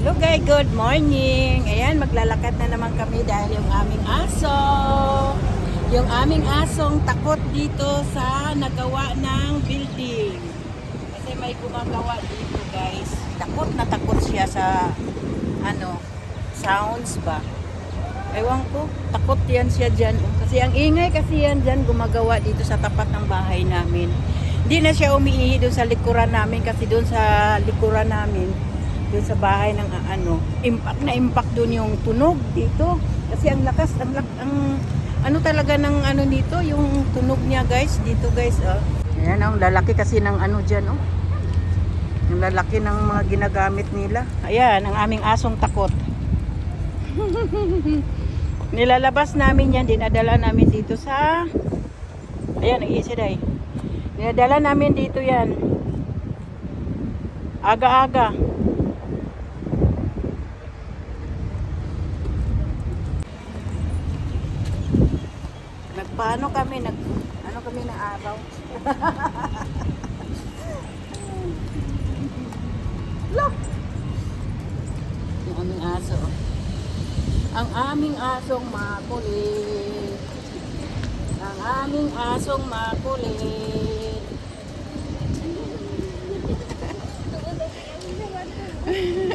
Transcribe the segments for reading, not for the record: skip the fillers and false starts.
Hello guys, good morning. Ayan, maglalakad na naman kami dahil yung aming aso. Yung aming asong takot dito sa nagawa ng building. Kasi may gumagawa dito guys. Takot na takot siya sa sounds ba. Ewan ko, takot yan siya dyan. Kasi ang ingay kasi yan dyan gumagawa dito sa tapat ng bahay namin. Hindi na siya umiihi doon sa likuran namin kasi doon sa likuran namin doon sa bahay ng impact doon yung tunog dito kasi ang lakas ang talaga ng dito yung tunog niya guys dito guys ayan ang lalaki kasi ng diyan yung lalaki ng mga ginagamit nila. Ayan ang aming asong takot. Nilalabas namin yan, dinadala namin dito sa ayan nag-iisiday, dinadala namin dito yan aga-aga. Paano kami kami ng araw. Look! Yung aming aso. Ang aming asong makulit. Ang aming asong makulit.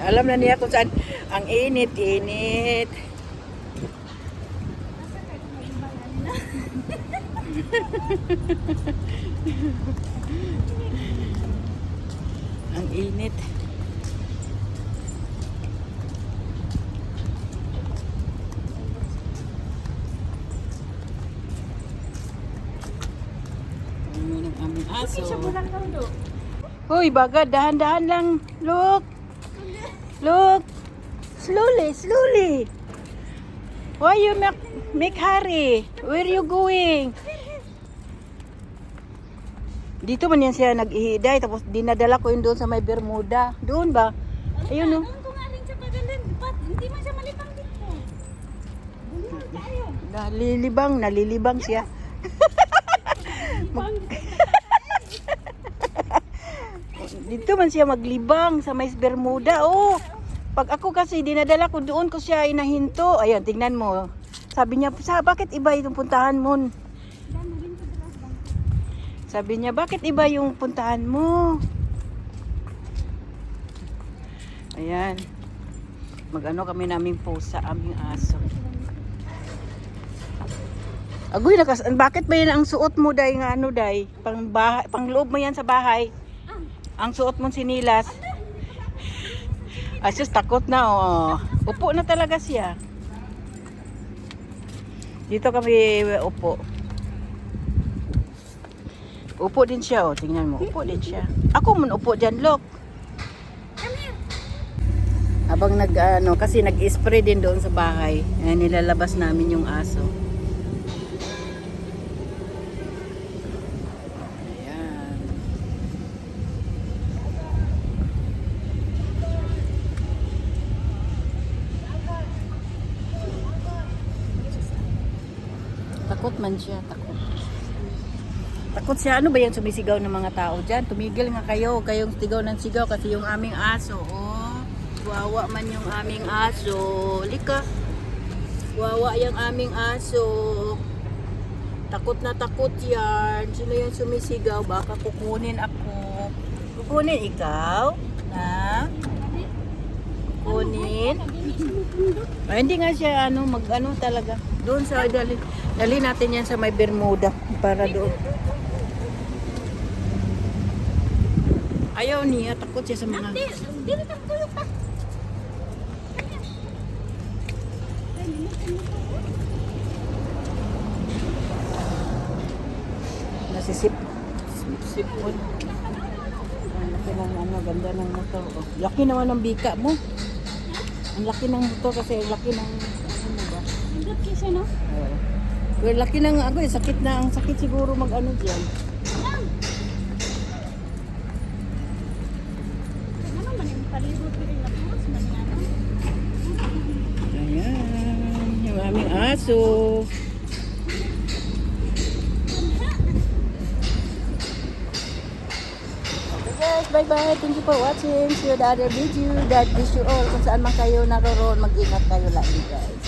Alam na niya kung saan. Ang init-init. Ang init. Ang aming aso. Hoy, bagad, dahan-dahan lang. Look. Look. Slowly. Why you make hurry? Where you going? Dito man yan siya nag-ihiday, tapos dinadala ko yun doon sa may Bermuda. Doon ba? Ayun o. Doon ko nga rin siya pagalan. Ba't hindi man siya malipang dito? Doon tayo. Nalilibang siya. Dito man siya maglibang sa may Bermuda. Oh, pag ako kasi dinadala ko doon ko siya inahinto. Ayan, tingnan mo. Sabi niya, bakit iba itong puntahan mo? Sabi niya, bakit iba yung puntahan mo? Ayan. Kami naming post sa aming aso. Agoy, bakit ba yan ang suot mo, day, nga day? Pang loob mo yan sa bahay. Ang suot mong sinilas. Asus, takot na, oh. Upo na talaga siya. Dito kami upo. Upo din siya, oh. Tingnan mo, upo din siya. Ako mun upo dyan, look. Habang kasi nag-spray din doon sa bahay. Ayan, nilalabas namin yung aso. Ayan. Takot man siya, takot. Takot siya. Ano ba yung sumisigaw ng mga tao dyan? Tumigil nga kayo. Kayong sigaw ng sigaw kasi yung aming aso. Oh, wawa man yung aming aso. Lika. Wawa yung aming aso. Takot na takot yan. Sino yung sumisigaw? Baka kukunin ako. Kukunin ikaw? Na? Kukunin? Ay, hindi nga siya talaga. Doon sa dali natin yan sa may Bermuda para doon. Ayaw niya, takot siya sa mga... Nasisip-sipon. Laki ng ganda ng motor. Oh. Laki naman ng bika mo. Ang laki ng motor kasi laki ng... ba? Hindot kasi, no? Well, laki ng sakit na. Ang sakit siguro dyan. Ayan, yung aming aso. Bye-bye. Thank you for watching. See you the other video. God bless you all. Kung saan man kayo naroon, mag-ingat kayo lagi guys.